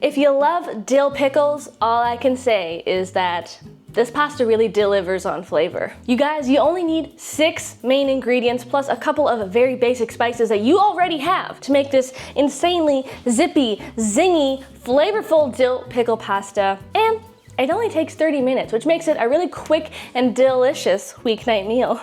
If you love dill pickles, all I can say is that this pasta really delivers on flavor. You guys, you only need 6 main ingredients plus a couple of very basic spices that you already have to make this insanely zippy, zingy, flavorful dill pickle pasta. And it only takes 30 minutes, which makes it a really quick and delicious weeknight meal.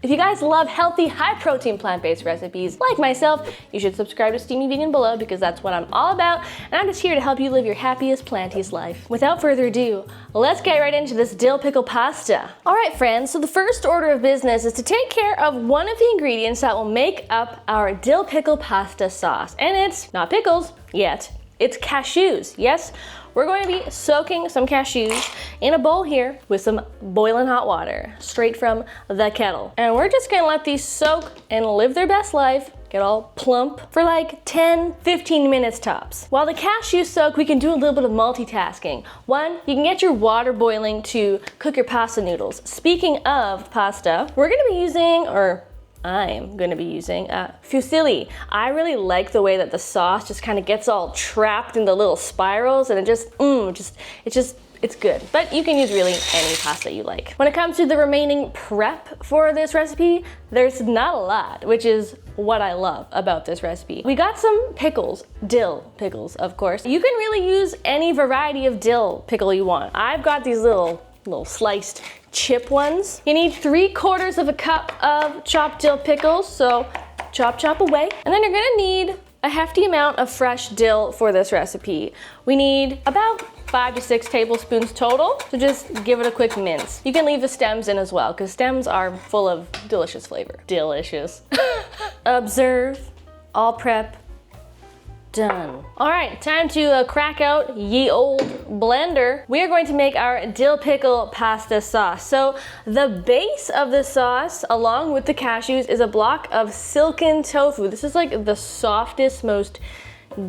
If you guys love healthy, high-protein, plant-based recipes like myself, you should subscribe to Steamy Vegan below because that's what I'm all about, and I'm just here to help you live your happiest, plantiest life. Without further ado, let's get right into this dill pickle pasta. All right, friends, so the first order of business is to take care of one of the ingredients that will make up our dill pickle pasta sauce, and it's not pickles yet, it's cashews. Yes, we're going to be soaking some cashews in a bowl here with some boiling hot water, straight from the kettle. And we're just gonna let these soak and live their best life, get all plump, for like 10-15 minutes tops. While the cashews soak, we can do a little bit of multitasking. One, you can get your water boiling to cook your pasta noodles. Speaking of pasta, we're gonna be using, I'm gonna be using fusilli. I really like the way that the sauce just kind of gets all trapped in the little spirals, and it's good. But you can use really any pasta you like. When it comes to the remaining prep for this recipe, there's not a lot, which is what I love about this recipe. We got some pickles, dill pickles, of course. You can really use any variety of dill pickle you want. I've got these little sliced chip ones. You need 3/4 cup of chopped dill pickles, so chop away. And then you're gonna need a hefty amount of fresh dill for this recipe. We need about 5 to 6 tablespoons total, so just give it a quick mince. You can leave the stems in as well, because stems are full of delicious flavor. Delicious. Observe, all prep, done. All right, time to crack out ye old blender. We are going to make our dill pickle pasta sauce. So the base of the sauce, along with the cashews, is a block of silken tofu. This is like the softest, most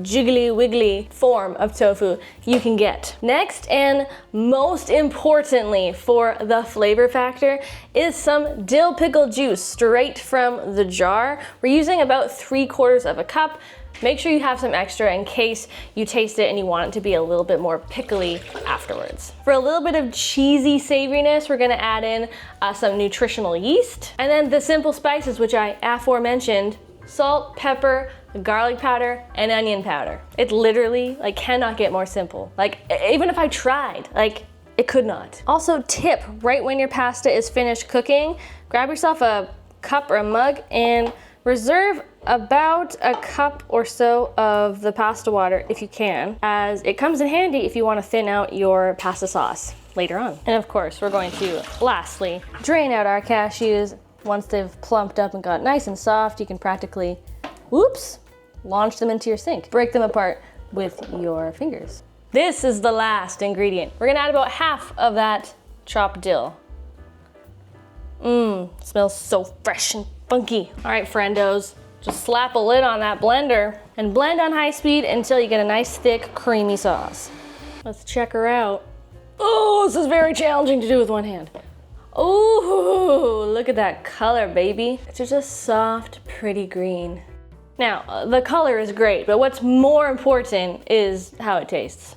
jiggly wiggly form of tofu you can get. Next, and most importantly for the flavor factor, is some dill pickle juice straight from the jar. We're using about 3/4 cup. Make sure you have some extra in case you taste it and you want it to be a little bit more pickly afterwards. For a little bit of cheesy savoriness, we're gonna add in some nutritional yeast. And then the simple spices, which I aforementioned: salt, pepper, garlic powder, and onion powder. It literally cannot get more simple. Even if I tried, it could not. Also, tip, right when your pasta is finished cooking, grab yourself a cup or a mug and reserve about a cup or so of the pasta water if you can, as it comes in handy if you want to thin out your pasta sauce later on. And of course, we're going to lastly drain out our cashews. Once they've plumped up and got nice and soft, you can practically, launch them into your sink. Break them apart with your fingers. This is the last ingredient. We're gonna add about half of that chopped dill. Smells so fresh and funky. All right, friendos, just slap a lid on that blender and blend on high speed until you get a nice, thick, creamy sauce. Let's check her out. Oh, this is very challenging to do with one hand. Oh, look at that color, baby. It's just a soft, pretty green. Now, the color is great, but what's more important is how it tastes.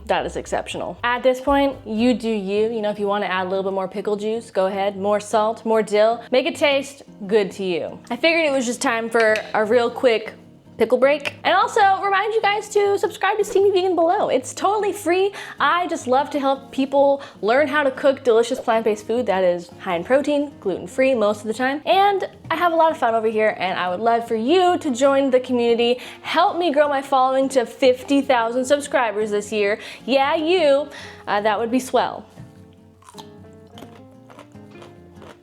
That is exceptional. At this point, you do you. You know, if you want to add a little bit more pickle juice, go ahead. More salt, more dill. Make it taste good to you. I figured it was just time for a real quick pickle break. And also remind you guys to subscribe to Steamy Vegan below. It's totally free. I just love to help people learn how to cook delicious plant-based food that is high in protein, gluten-free most of the time. And I have a lot of fun over here, and I would love for you to join the community. Help me grow my following to 50,000 subscribers this year. Yeah, you. That would be swell.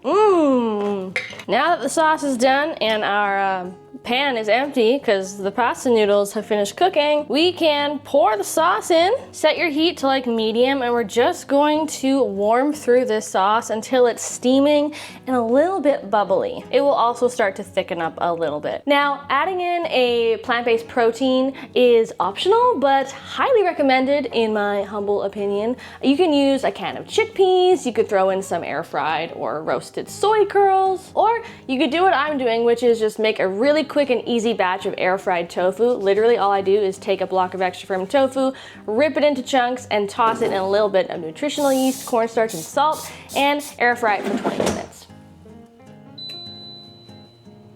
Now that the sauce is done and our pan is empty because the pasta noodles have finished cooking, we can pour the sauce in. Set your heat to medium, and we're just going to warm through this sauce until it's steaming and a little bit bubbly. It will also start to thicken up a little bit. Now, adding in a plant-based protein is optional, but highly recommended in my humble opinion. You can use a can of chickpeas, you could throw in some air-fried or roasted soy curls, or you could do what I'm doing, which is just make a really quick and easy batch of air fried tofu. Literally all I do is take a block of extra firm tofu, rip it into chunks, and toss it in a little bit of nutritional yeast, cornstarch, and salt, and air fry it for 20 minutes.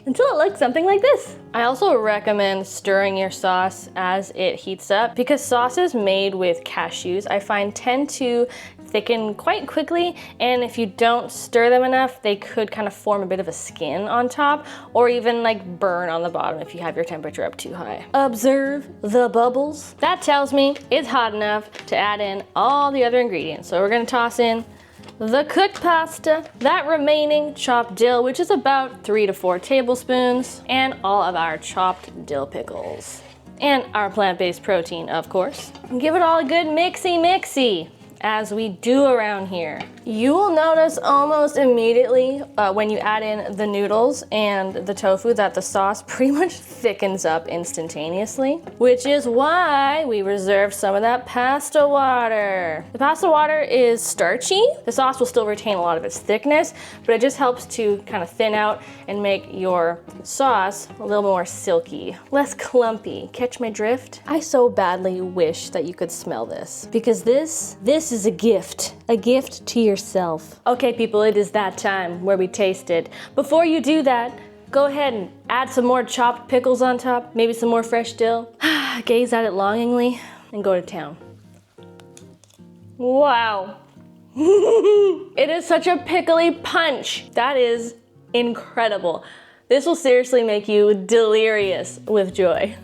Until it looks something like this. I also recommend stirring your sauce as it heats up because sauces made with cashews I find tend to thicken quite quickly, and if you don't stir them enough, they could kind of form a bit of a skin on top or even like burn on the bottom if you have your temperature up too high. Observe the bubbles. That tells me it's hot enough to add in all the other ingredients. So we're gonna toss in the cooked pasta, that remaining chopped dill, which is about 3 to 4 tablespoons, and all of our chopped dill pickles. And our plant-based protein, of course. And give it all a good mixy-mixy, as we do around here. You will notice almost immediately when you add in the noodles and the tofu that the sauce pretty much thickens up instantaneously, which is why we reserve some of that pasta water. The pasta water is starchy. The sauce will still retain a lot of its thickness, but it just helps to kind of thin out and make your sauce a little more silky, less clumpy. Catch my drift? I so badly wish that you could smell this, because this is a gift to yourself. Okay people, it is that time where we taste it. Before you do that, go ahead and add some more chopped pickles on top, maybe some more fresh dill. Gaze at it longingly and go to town. Wow. It is such a pickly punch. That is incredible. This will seriously make you delirious with joy.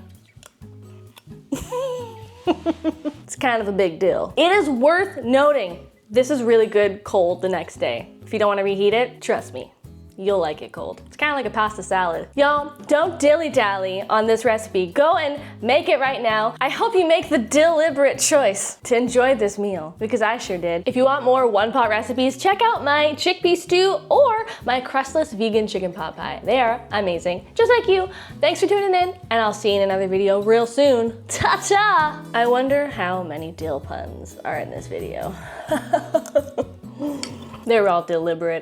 It's kind of a big deal. It is worth noting, this is really good cold the next day. If you don't want to reheat it, trust me, you'll like it cold. It's kind of like a pasta salad. Y'all, don't dilly-dally on this recipe. Go and make it right now. I hope you make the deliberate choice to enjoy this meal, because I sure did. If you want more one-pot recipes, check out my chickpea stew or my crustless vegan chicken pot pie. They are amazing, just like you. Thanks for tuning in, and I'll see you in another video real soon. Ta-ta! I wonder how many dill puns are in this video. They were all deliberate.